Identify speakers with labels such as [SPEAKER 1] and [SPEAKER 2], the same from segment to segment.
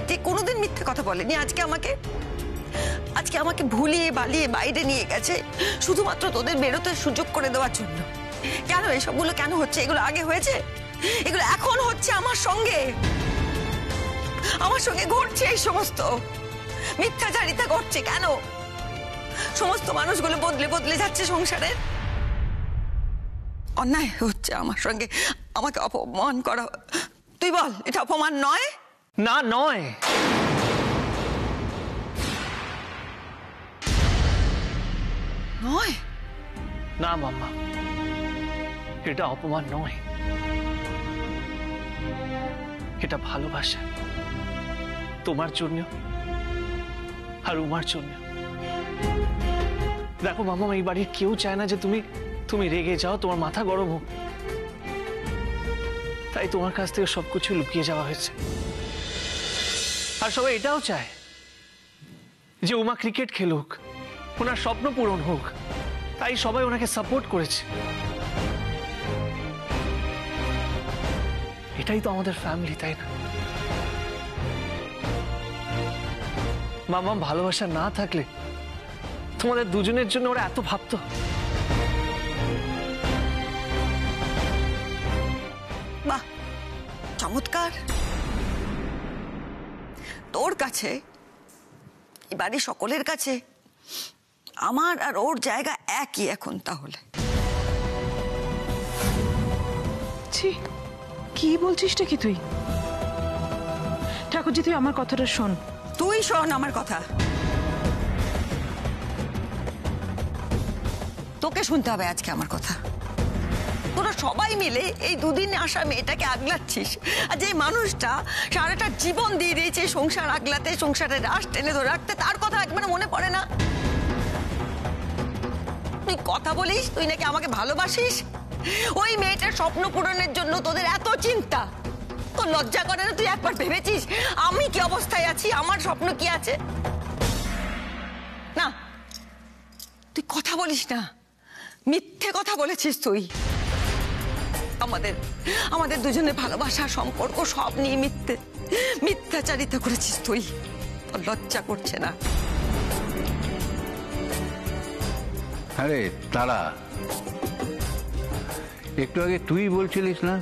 [SPEAKER 1] যে কোনোদিন মিথ্যে কথা বলেনি, আজকে আমাকে ভুলিয়ে বালিয়ে বাইরে নিয়ে গেছে শুধুমাত্র তোদের বেরোতে সুযোগ করে দেওয়ার জন্য। কেন এসবগুলো কেন হচ্ছে? এগুলো আগে হয়েছে? এগুলো এখন হচ্ছে আমার সঙ্গে ঘটছে। এই সমস্ত মিথ্যাচারিতা ঘটছে কেন? সমস্ত মানুষগুলো বদলে বদলে যাচ্ছে সংসারের। অন্যায় হচ্ছে আমার সঙ্গে, আমাকে অপমান করা। তুই বল, এটা অপমান নয়?
[SPEAKER 2] না, নয়।
[SPEAKER 1] নয়?
[SPEAKER 2] না মাম্মা, এটা অপমান নয়, এটা ভালোবাসা, তোমার জন্য আর উমার জন্য। দেখো মাম্মা, এই বাড়ির কেউ চায় না যে তুমি রেগে যাও, তোমার মাথা গরম হোক, তাই তোমার কাছ থেকে সবকিছু লুকিয়ে যাওয়া হয়েছে। আর সবাই এটাও চায় যে উমা ক্রিকেট খেলুক, ওনার স্বপ্ন পূরণ হোক, তাই সবাই ওনাকে সাপোর্ট করেছে। এটাই তো আমাদের ফ্যামিলি, তাই না মামা? ভালোবাসা না থাকলে তোমাদের দুজনের জন্য ওরা এত ভাবতো?
[SPEAKER 1] বাহ, চমৎকার। তোর কাছে, এই বাড়ির সকলের কাছে আমার আর ওর জায়গা একই এখন তাহলে?
[SPEAKER 3] কি বলছিসটা কি তুই? ঠাকুরজি, তুই আমার কথাটা শোন।
[SPEAKER 1] তুই শোন আমার কথা। তোকে শুনতে হবে আজকে আমার কথা। তোরা সবাই মিলে এই দুদিন আসা মেয়েটাকে আগলাচ্ছিস, আর যে মানুষটা সারাটা জীবন দিয়ে দিয়েছে সংসার আগলাতে, সংসারের রাশ টেনে ধরে রাখতে, তার কথা একবার মনে পড়ে না? তুই কথা বলিস তুই নাকি আমাকে ভালোবাসিস, ওই মেয়েটার স্বপ্ন পূরণের জন্য তোদের এত চিন্তা। তোর লজ্জা করে না? তুই একবার ভেবেছিস আমি কি অবস্থায় আছি, আমার স্বপ্ন কি আছে? না, তুই কথা বলিস না, মিথ্যে কথা বলেছিস তুই। আমাদের দুজনের ভালোবাসা, সম্পর্ক সব নিয়ে মিথ্যাচারিতা করেছিস তুই। তোর লজ্জা করছে না?
[SPEAKER 4] আরে তারা, একটু আগে তুই বলছিলিস না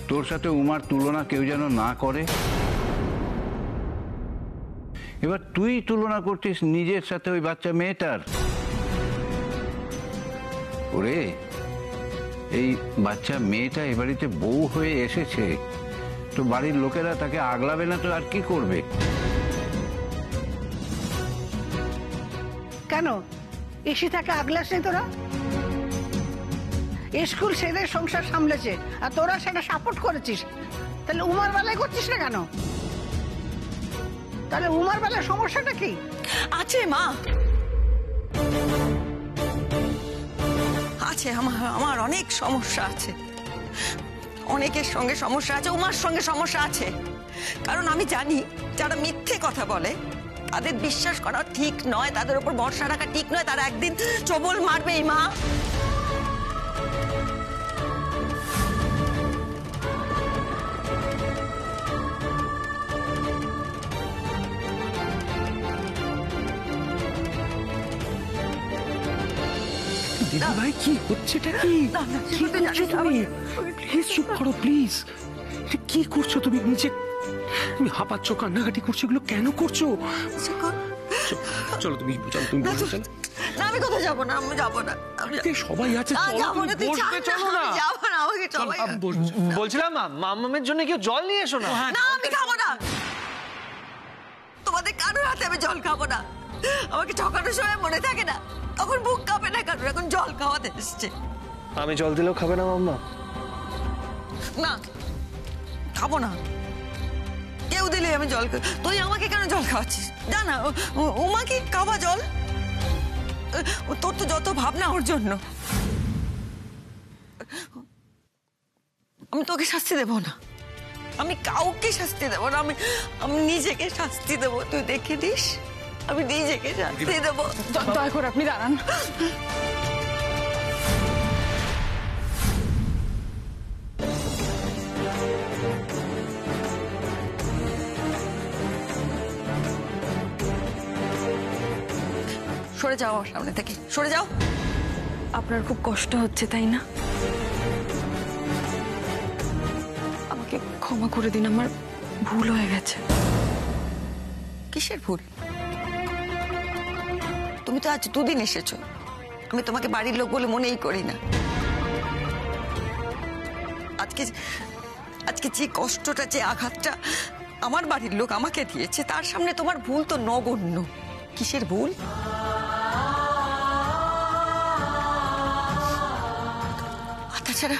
[SPEAKER 4] তোর সাথে উমার তুলনা কেউ যেন না করে? এবার তুই তুলনা করছিস নিজের সাথে ওই বাচ্চা মেয়েটার। ওরে, এই বাচ্চা মেয়েটা এ বাড়িতে বউ হয়ে এসেছে, তো বাড়ির লোকেরা তাকে আগলাবে না তো আর কি করবে?
[SPEAKER 5] কেন এসে তাকে আগলাস নেই তোরা? স্কুল সেদের সংসার সামলেছে আর তোরা সেটা সাপোর্ট করেছিস, তাহলে উমার বেলায় করছিস না কেন? তাহলে উমার বেলায় সমস্যাটা কি
[SPEAKER 1] আছে? মা আছে, আমার অনেক সমস্যা আছে, অনেকের সঙ্গে সমস্যা আছে, উমার সঙ্গে সমস্যা আছে। কারণ আমি জানি যারা মিথ্যে কথা বলে তাদের বিশ্বাস করা ঠিক নয়, তাদের উপর ভরসা রাখা ঠিক নয়, তারা একদিন চবল মারবেই। মা,
[SPEAKER 2] দিদি ভাই, কি হচ্ছেটা? কি করছো তুমি? প্লিজ চুপ করো, প্লিজ। কি করছো তুমি? নিচে তুমি হাঁপাচ্ছ, কান্নাকাটি করছো, এগুলো কেন করছো? চলো তুমি, চলো তুমি।
[SPEAKER 1] না, আমি কোথাও যাবো না, আমি যাবো না।
[SPEAKER 2] সবাই আছে, বলছিলাম মামামের জন্য কেউ জল নিয়ে এসো না।
[SPEAKER 1] না, আমি খাবো না, তোমাদের কারোর হাতে আমি জল খাবো না। আমাকে ঠকানোর সময় মনে থাকে না, তখন বুক কাঁপে না কারোর, এখন জল খাওয়াতে এসছে।
[SPEAKER 2] আমি জল দিলেও খাবে না মাম্মা?
[SPEAKER 1] না, খাবো না, কেউ দিলে আমি জল। তুই আমাকে কেন জল খাওয়াচ্ছিস? জানা উমাকে খাওয়া জল? তোর তো যত ভাবনা ওর জন্য। আমি তোকে শাস্তি দেব না, আমি কাউকে শাস্তি দেব না, আমি নিজেকে শাস্তি দেবো। তুই দেখে নিস, আমি নিজেকে শাস্তি দেবো।
[SPEAKER 3] দয়া করে আপনি দাঁড়ান।
[SPEAKER 1] সরে যাও আমার সামনে থেকে, সরে যাও।
[SPEAKER 3] আপনার খুব কষ্ট হচ্ছে তাই না? আমাকে ক্ষমা করে দিন, আমার ভুল হয়ে গেছে।
[SPEAKER 1] কিসের ভুল? তুমি তো আজ 2 দিন এসেছো, আমি তোমাকে বাড়ির লোক বলে মনেই করি না। আজকে যে কষ্টটা, যে আঘাতটা আমার বাড়ির লোক আমাকে দিয়েছে, তার সামনে তোমার ভুল তো নগণ্য। কিসের ভুল? তাছাড়া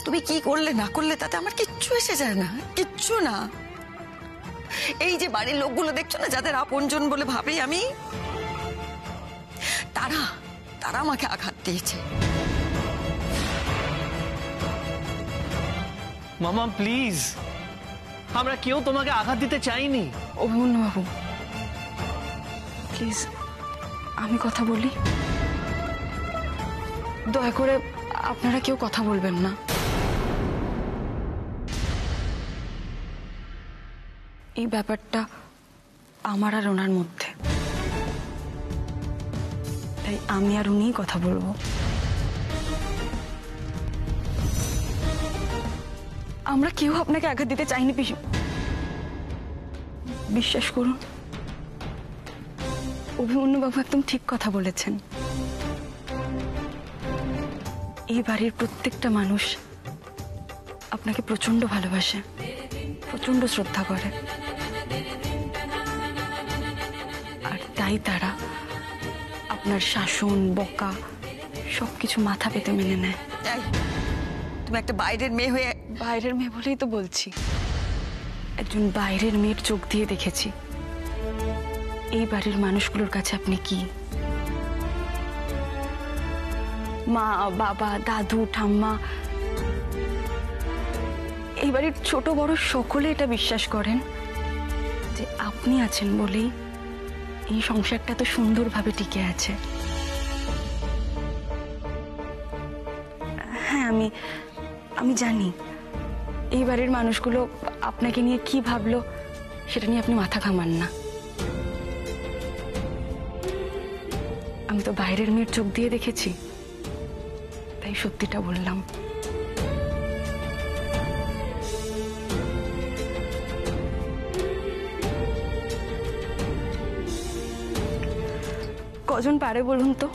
[SPEAKER 1] তুমি কি করলে না করলে তাতে আমার কিচ্ছু এসে যায় না, কিচ্ছু না। এই যে বাড়ির লোকগুলো দেখছো না, যাদের আপনজন বলে ভাবি আমি, তারা আমাকে আঘাত দিয়েছে।
[SPEAKER 2] মামা প্লিজ, আমরা কেউ তোমাকে আঘাত দিতে চাইনি।
[SPEAKER 3] অভিমন্যু বাবু প্লিজ, আমি কথা বলি। দয়া করে আপনারা কেউ কথা বলবেন না। এই ব্যাপারটা আমার আর ওনার মধ্যে, তাই আমি আর উনিই কথা বলবো। আমরা কেউ আপনাকে আঘাত দিতে চাইনি পিসি, বিশ্বাস করুন। অভিমন্যু বাবু একদম ঠিক কথা বলেছেন। এই বাড়ির প্রত্যেকটা মানুষ আপনাকে প্রচন্ড ভালোবাসে, প্রচন্ড শ্রদ্ধা করে, আর তাই তারা আপনার শাসন, বকা সবকিছু মাথা পেতে মেনে নেয়।
[SPEAKER 1] তুমি একটা বাইরের মেয়ে হয়ে।
[SPEAKER 3] বাইরের মেয়ে বলেই তো বলছি, একজন বাইরের মেয়ের চোখ দিয়ে দেখেছি এই বাড়ির মানুষগুলোর কাছে আপনি কি। মা, বাবা, দাদু, ঠাম্মা, এই বাড়ির ছোট বড় সকলে এটা বিশ্বাস করেন যে আপনি আছেন বলেই এই সংসারটা তো সুন্দরভাবে টিকে আছে। হ্যাঁ, আমি জানি এই বাড়ির মানুষগুলো আপনাকে নিয়ে কি ভাবলো সেটা নিয়ে আপনি মাথা ঘামান না। আমি তো বাইরের মেয়ের চোখ দিয়ে দেখেছি, তাই সত্যিটা বললাম। কজন পারে বলুন তো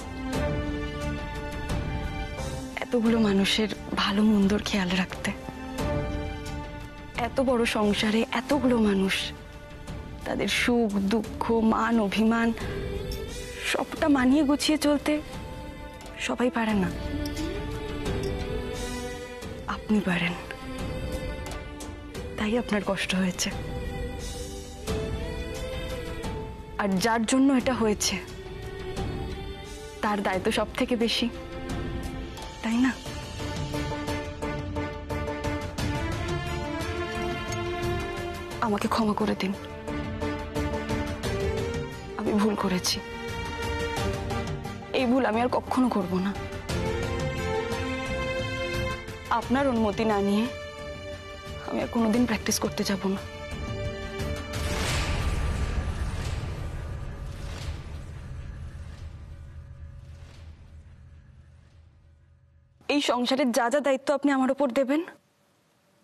[SPEAKER 3] এতগুলো মানুষের ভালো মন্দর খেয়াল রাখতে? এত বড় সংসারে এতগুলো মানুষ, তাদের সুখ দুঃখ, মান অভিমান সবটা মানিয়ে গুছিয়ে চলতে সবাই পারে না। আপনি পারেন, তাই আপনার কষ্ট হয়েছে। আর যার জন্য এটা হয়েছে তার দায়িত্ব সব থেকে বেশি, তাই না? আমাকে ক্ষমা করে দিন, আমি ভুল করেছি। এই ভুল আমি আর কখনো করব না। আপনার অনুমতি না নিয়ে আমি আর কোনোদিন প্র্যাকটিস করতে যাব না। এই সংসারের যা যা দায়িত্ব আপনি আমার উপর দেবেন,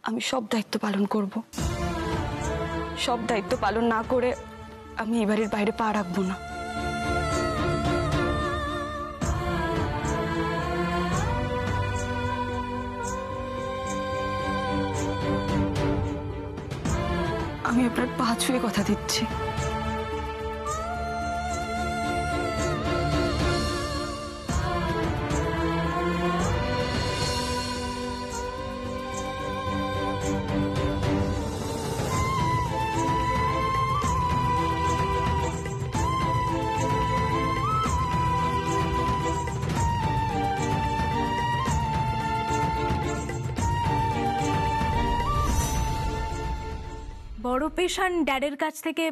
[SPEAKER 3] আমি সব দায়িত্ব পালন করব। সব দায়িত্ব পালন না করে আমি এই বাড়ির বাইরে পা রাখবো না। আমি আপনার পা ছুঁয়ে কথা দিচ্ছি।
[SPEAKER 6] বড় পেশান ড্যাডের কাছ থেকে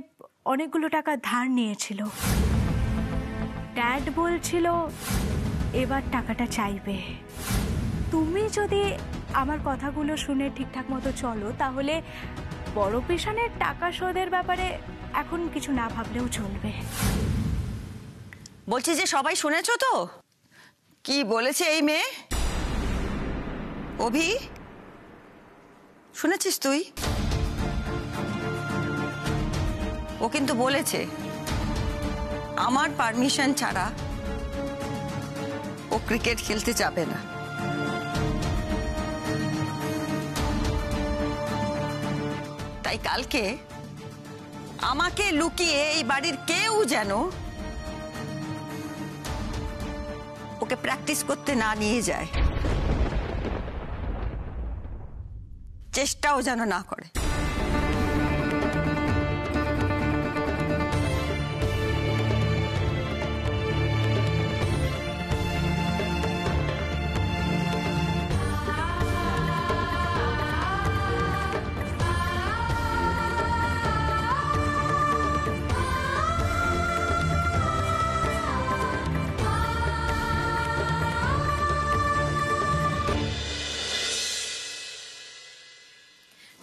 [SPEAKER 6] অনেকগুলো টাকা ধার নিয়েছিল। ড্যাড বলছিল এবার টাকাটা চাইবে। তুমি যদি আমার কথাগুলো শুনে ঠিকঠাক মতো চলো, তাহলে বড় পেশানের টাকা শোধের ব্যাপারে এখন কিছু না ভাবলেও চলবে।
[SPEAKER 1] বলছি যে সবাই শুনেছো তো কি বলেছে এই মেয়ে? অভি, শুনেছিস তুই? ও কিন্তু বলেছে আমার পারমিশন ছাড়া ও ক্রিকেট খেলতে যাবে না। তাই কালকে আমাকে লুকিয়ে এই বাড়ির কেউ যেন ওকে প্র্যাকটিস করতে না নিয়ে যায়, চেষ্টাও যেন না করে।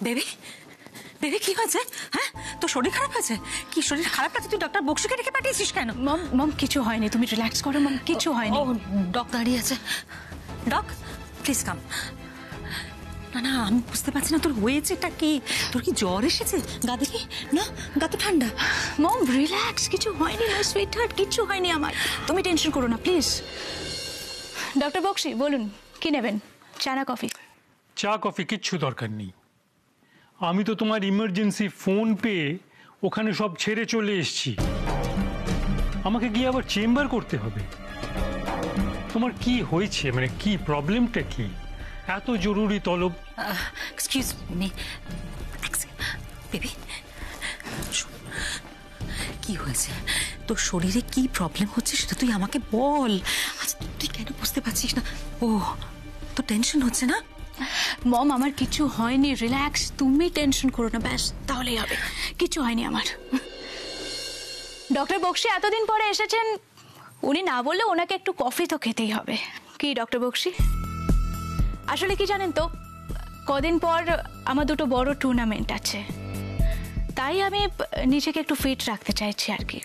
[SPEAKER 7] বেবি, বেবি কি হয়েছে? হ্যাঁ, তোর শরীর খারাপ আছে? কি শরীর খারাপ আছে? তুই ডক্টর বক্সিকে ডেকে পাঠিয়েছিস কেন?
[SPEAKER 3] মম মম কিছু হয়নি, তুমি রিল্যাক্স করো মম, কিছু হয়নি।
[SPEAKER 7] ও ডক দাঁড়িয়ে আছে। Doc please come. না না, আমি বুঝতে পারছি না তোর হয়েছেটা কি। তোর কি জ্বর এসেছে? গা দেখি না, গা তো ঠান্ডা।
[SPEAKER 3] মম রিল্যাক্স, কিছু হয়নি মাই সুইটহার্ট, কিছু হয়নি আমার, তুমি টেনশন করো না প্লিজ। ডক্টর বক্সি বলুন কি নেবেন, চা না কফি?
[SPEAKER 8] চা কফি কিচ্ছু দরকার নেই। আমি তো তোমার ইমার্জেন্সি ফোন পেয়ে ওখানে সব ছেড়ে চলে এসেছি। আমাকে গিয়ে আবার চেম্বার করতে হবে? তোমার কি হয়েছে, মানে কি প্রবলেমটা কি? এত জরুরি তলব?
[SPEAKER 7] এক্সকিউজ মি বেবি, কি হয়েছে? তোর শরীরে কি প্রবলেম হচ্ছে সেটা তুই আমাকে বল। আচ্ছা তুই কেন বুঝতে পারছিস না? ও তোর টেনশন হচ্ছে না?
[SPEAKER 3] মম আমার কিছু হয়নি, রিল্যাক্স, তুমি টেনশন করো না, ব্যাস তাহলেই হবে, কিছু হয়নি আমার। ডক্টর বক্সি এতদিন পরে এসেছেন, উনি না বললে ওনাকে একটু কফি তো খেতেই হবে। কি ডক্টর বক্সি, আসলে কি জানেন তো, কদিন পর আমার দুটো বড় টুর্নামেন্ট আছে, তাই আমি নিজেকে একটু ফিট রাখতে চাইছি আর কি।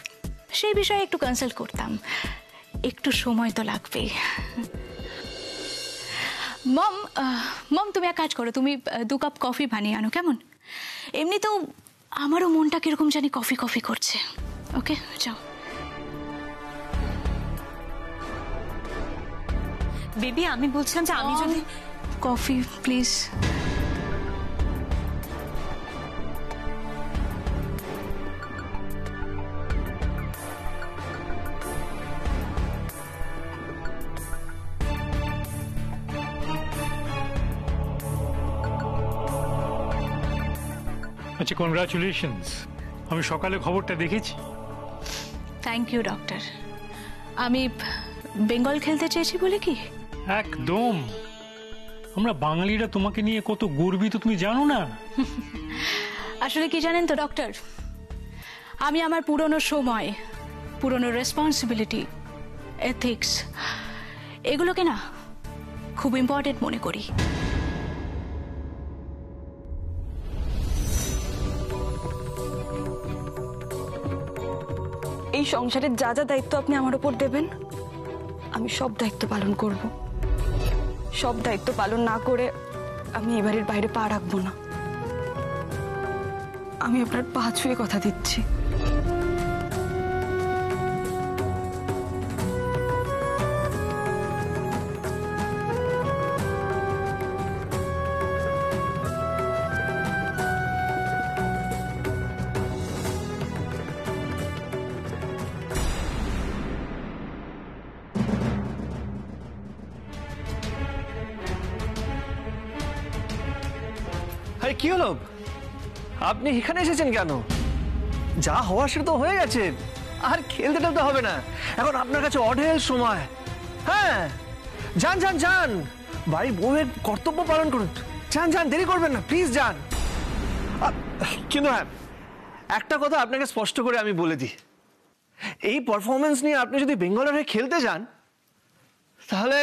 [SPEAKER 3] সেই বিষয়ে একটু কনসাল্ট করতাম, একটু সময় তো লাগবেই। মম মম তুমি এক কাজ করো, তুমি 2 কাপ কফি বানিয়ে আনো কেমন? এমনি তো আমারও মনটা কিরকম জানি কফি কফি করছে। ওকে যাও।
[SPEAKER 7] বেবি আমি বলছিলাম যে আমি যদি
[SPEAKER 3] কফি প্লিজ।
[SPEAKER 8] আচ্ছা, কনগ্রাচুলেশনস। আমি সকালে খবরটা দেখেছি।
[SPEAKER 3] Thank you doctor. আমি বেঙ্গল খেলতে চেয়েছি বলে কি?
[SPEAKER 8] একদম, আমরা বাঙালিরা তোমাকে নিয়ে কত গর্বিত তুমি জানো না?
[SPEAKER 3] আসলে কি জানেন তো ডক্টর, আমি আমার পুরনো সময়, পুরনো রেসপন্সিবিলিটি, এথিক্স, এগুলোকে না খুব ইম্পর্টেন্ট মনে করি। এই সংসারের যা যা দায়িত্ব আপনি আমার উপর দেবেন, আমি সব দায়িত্ব পালন করব। সব দায়িত্ব পালন না করে আমি এই বাড়ির বাইরে পা রাখবো না। আমি আপনার পা ছুঁয়ে কথা দিচ্ছি।
[SPEAKER 2] আরে কি হলো, আপনি এখানে এসেছেন কেন? যা হওয়া সেটা তো হয়ে গেছে, আর খেলতে টেলতে হবে না। এখন আপনার কাছে অঢেল সময়। হ্যাঁ যান যান যান, বাড়ির বউয়ের কর্তব্য পালন করুন। যান যান, দেরি করবেন না প্লিজ, যান। কিন্তু হ্যাঁ, একটা কথা আপনাকে স্পষ্ট করে আমি বলে দিই, এই পারফরমেন্স নিয়ে আপনি যদি বেঙ্গলের হয়ে খেলতে যান, তাহলে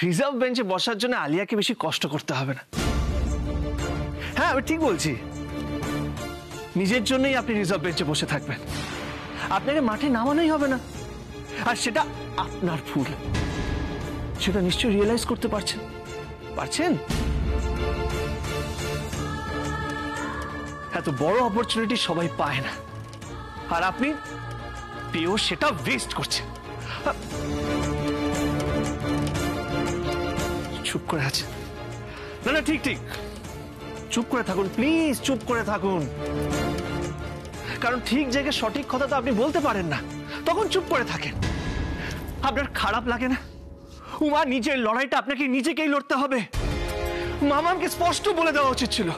[SPEAKER 2] রিজার্ভ বেঞ্চে বসার জন্য আলিয়াকে বেশি কষ্ট করতে হবে না। হ্যাঁ আমি ঠিক বলছি, নিজের জন্যই আপনি রিজার্ভ বেঞ্চে বসে থাকবেন, আপনাকে মাঠে নামানোই হবে না। আর সেটা আপনার ভুল। সেটা নিশ্চয়ই রিয়েলাইজ করতে পারছেন? এত বড় অপরচুনিটি সবাই পায় না, আর আপনি পেয়েও সেটা ওয়েস্ট করছেন। চুপ করে আছে। না, ঠিক চুপ করে থাকুন, প্লিজ চুপ করে থাকুন। কারণ ঠিক জায়গায় সঠিক কথা তো আপনি বলতে পারেন না, তখন চুপ করে থাকেন। আপনার খারাপ লাগে না? উমা, নিজের লড়াইটা আপনাকে নিজেকেই লড়তে হবে। মামাকে স্পষ্ট বলে দেওয়া উচিত ছিল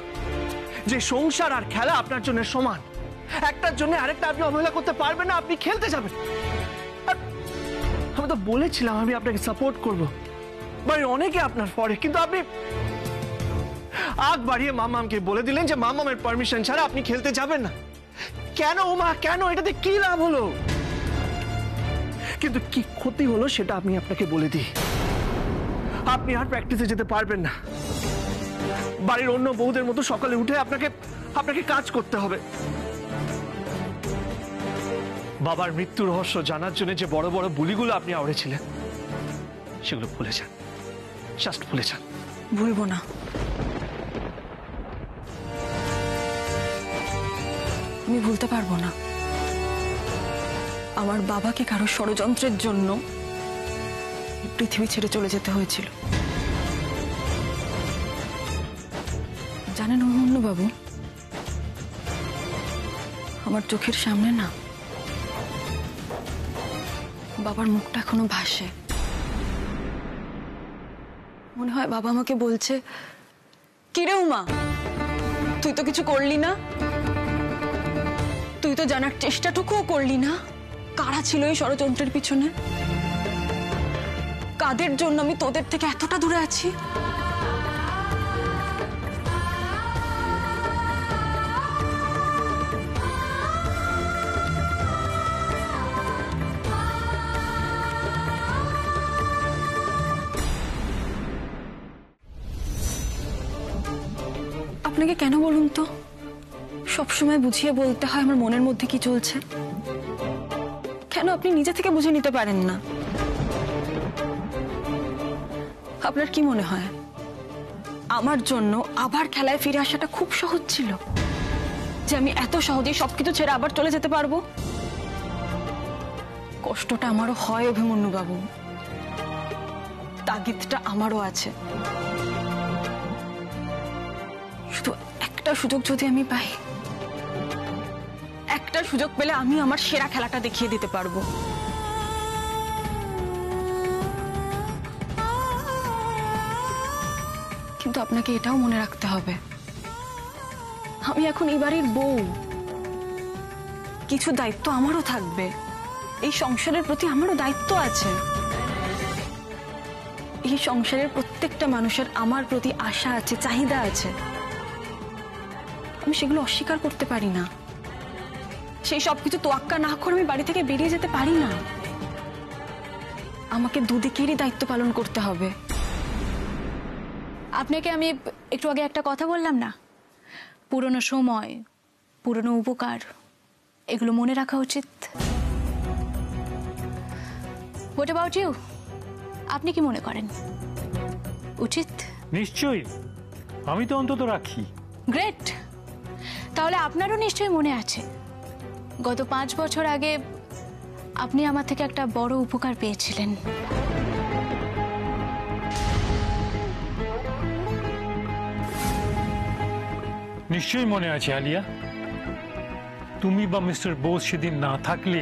[SPEAKER 2] যে সংসার আর খেলা আপনার জন্য সমান, একটার জন্য আরেকটা আপনি অবহেলা করতে পারবেন না, আপনি খেলতে যাবেন। আমি তো বলেছিলাম আমি আপনাকে সাপোর্ট করব, বাড়ির অনেকে আপনার পরে, কিন্তু আপনি আগ বাড়িয়ে মামাকে বলে দিলেন যে মামামের পারমিশন ছাড়া আপনি খেলতে যাবেন না। কেন উমা, কেন? এটাতে কি লাভ হলো? কিন্তু কি ক্ষতি হলো সেটা আমি আপনাকে বলে দিই। আপনি আর প্র্যাকটিসে যেতে পারবেন না। বাড়ির অন্য বউদের মতো সকালে উঠে আপনাকে কাজ করতে হবে। বাবার মৃত্যু রহস্য জানার জন্য যে বড় বড় বুলিগুলো আপনি আওড়েছিলেন, সেগুলো ভুলে যান, জাস্ট ভুলে যান।
[SPEAKER 3] ভুলবো না। আমি ভুলতে পারবো না। আমার বাবাকে কারো ষড়যন্ত্রের জন্য পৃথিবী ছেড়ে চলে যেতে হয়েছিল। জানেন অন্যবাবু, আমার চোখের সামনে না বাবার মুখটা এখনো ভাসে। মনে হয় বাবা আমাকে বলছে, কিরে উমা, তুই তো কিছু করলি না, তুই তো জানার চেষ্টাটুকুও করলি না কারা ছিল এই ষড়যন্ত্রের পিছনে, কাদের জন্য আমি তোদের থেকে এতটা দূরে আছি। আপনাকে কেন বলুন তো সবসময় বুঝিয়ে বলতে হয় আমার মনের মধ্যে কি চলছে? কেন আপনি নিজে থেকে বুঝে নিতে পারেন না? আপনার কি মনে হয় আমার জন্য আবার খেলায় ফিরে আসাটা খুব সহজ ছিল, যে আমি এত সহজেই সবকিছু ছেড়ে আবার চলে যেতে পারবো? কষ্টটা আমারও হয় অভিমন্যু বাবু, তাগিদটা আমারও আছে। শুধু একটা সুযোগ যদি আমি পাই, একটা সুযোগ পেলে আমি আমার সেরা খেলাটা দেখিয়ে দিতে পারবো। কিন্তু আপনাকে এটাও মনে রাখতে হবে, আমি এখন এই বাড়ির বউ, কিছু দায়িত্ব আমারও থাকবে। এই সংসারের প্রতি আমারও দায়িত্ব আছে। এই সংসারের প্রত্যেকটা মানুষের আমার প্রতি আশা আছে, চাহিদা আছে। আমি সেগুলো অস্বীকার করতে পারি না। সেই সবকিছু তোয়াক্কা না করে আমি বাড়ি থেকে বেরিয়ে যেতে পারি না। আমাকে দুদিকেরই দায়িত্ব পালন করতে হবে।
[SPEAKER 6] আপনাকে আমি একটু আগে একটা কথা বললাম না, পুরনো সময়, পুরনো উপকার, এগুলো মনে রাখা উচিত। What about you? আপনি কি মনে করেন উচিত?
[SPEAKER 8] নিশ্চয়ই, আমি তো অন্তত রাখি।
[SPEAKER 6] গ্রেট। তাহলে আপনারও নিশ্চয়ই মনে আছে গত 5 বছর আগে আপনি আমার থেকে একটা বড় উপকার পেয়েছিলেন।
[SPEAKER 8] নিশ্চয়ই মনে আছে আলিয়া। তুমি বা মিস্টার বোস সেদিন না থাকলে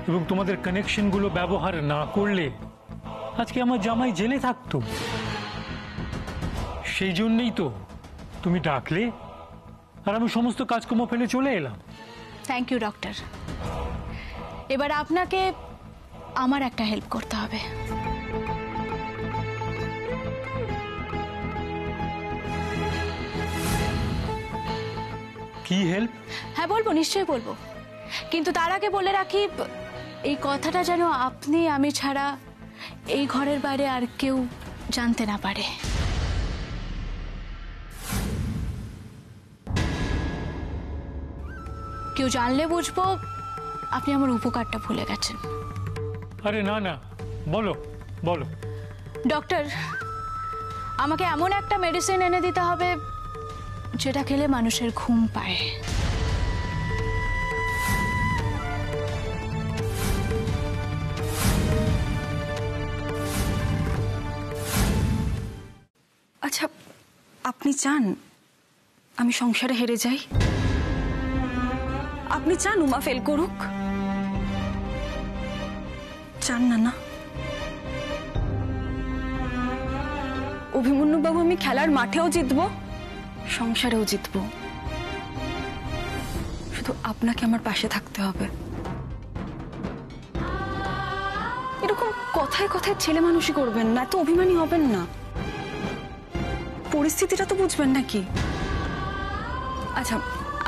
[SPEAKER 8] এবং তোমাদের কানেকশনগুলো ব্যবহার না করলে আজকে আমার জামাই জেলে থাকতো। সেই জন্যই তো তুমি ডাকলে আর আমি সমস্ত কাজকর্ম ফেলে চলে এলাম।
[SPEAKER 6] Thank you doctor. এবার আপনাকে আমার একটা হেল্প করতে হবে।
[SPEAKER 8] কি হেল্প?
[SPEAKER 6] হ্যাঁ বলবো, নিশ্চয়ই বলবো, কিন্তু তার আগে বলে রাখি এই কথাটা যেন আপনি আমি ছাড়া এই ঘরের বাইরে আর কেউ জানতে না পারে। কেউ জানলে বুঝবো আপনি আমার উপকারটা ভুলে গেছেন।
[SPEAKER 8] আরে না না, বলো বলো।
[SPEAKER 6] ডক্টর, আমাকে এমন একটা মেডিসিন এনে দিতে হবে যেটা খেলে মানুষের ঘুম পায়।
[SPEAKER 3] আচ্ছা, আপনি চান আমি সংসারে হেরে যাই? আপনি চান উমা ফেল করুক? চান না না? অভিমন্যু বাবু, আমি খেলার মাঠেও জিতবো, সংসারেও জিতবো, শুধু আপনাকে আমার পাশে থাকতে হবে। এরকম কথায় কথায় ছেলে মানুষই করবেন না, এত অভিমানী হবেন না। পরিস্থিতিটা তো বুঝবেন নাকি? আচ্ছা,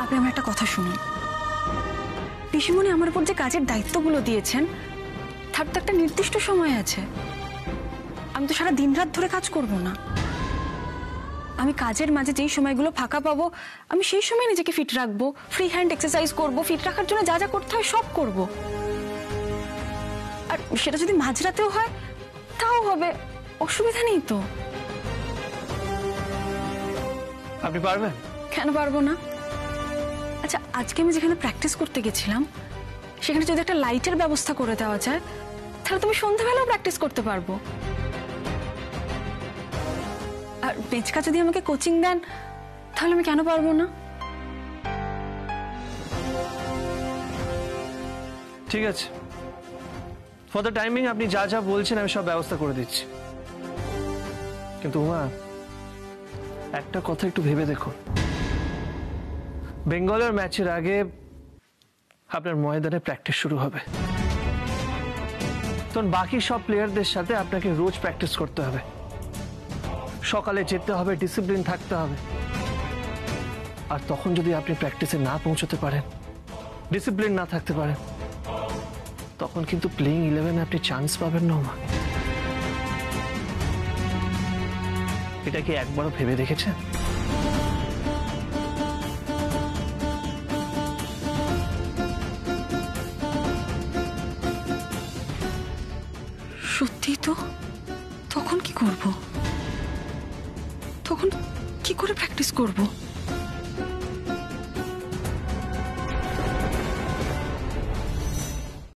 [SPEAKER 3] আপনি আমার একটা কথা শুনুন। পিসিমণি আমার উপর যে কাজের দায়িত্বগুলো দিয়েছেন তার তো একটা নির্দিষ্ট সময় আছে। আমি তো সারা দিন রাত ধরে কাজ করব না। আমি কাজের মাঝে যেই সময়গুলো ফাঁকা পাবো আমি সেই সময় নিজেকে ফিট রাখবো, ফ্রি হ্যান্ড এক্সারসাইজ করব, ফিট রাখার জন্য যা যা করতে হয় সব করব। আর সেটা যদি মাঝরাতেও হয় তাও হবে, অসুবিধা নেই তো।
[SPEAKER 2] আপনি পারবেন?
[SPEAKER 3] কেন পারবো না? আচ্ছা, আজকে আমি যেখানে প্র্যাকটিস করতে গেছিলাম সেখানে যদি একটা লাইটের ব্যবস্থা করে দেওয়া যায় তাহলে তুমি সন্ধ্যাবেলাও প্র্যাকটিস করতে পারবো। আর বেচকা যদি আমাকে কোচিং দেন তাহলে আমি কেন পারবো না?
[SPEAKER 2] ঠিক আছে, ফর দ্য টাইমিং আপনি যা যা বলছেন আমি সব ব্যবস্থা করে দিচ্ছি। কিন্তু উমা, একটা কথা একটু ভেবে দেখুন, বেঙ্গলের ম্যাচের আগে আপনার ময়দানে প্র্যাকটিস শুরু হবে, তখন বাকি সব প্লেয়ারদের সাথে আপনাকে রোজ প্র্যাকটিস করতে হবে, সকালে যেতে হবে, ডিসিপ্লিন থাকতে হবে। আর তখন যদি আপনি প্র্যাকটিসে না পৌঁছতে পারেন, ডিসিপ্লিন না থাকতে পারেন, তখন কিন্তু প্লেইং 11 আপনি চান্স পাবেন না। মা, এটা কি একবারও ভেবে দেখেছেন?
[SPEAKER 3] সত্যি তো? তখন কি করব? তখন কি করে প্র্যাকটিস করব?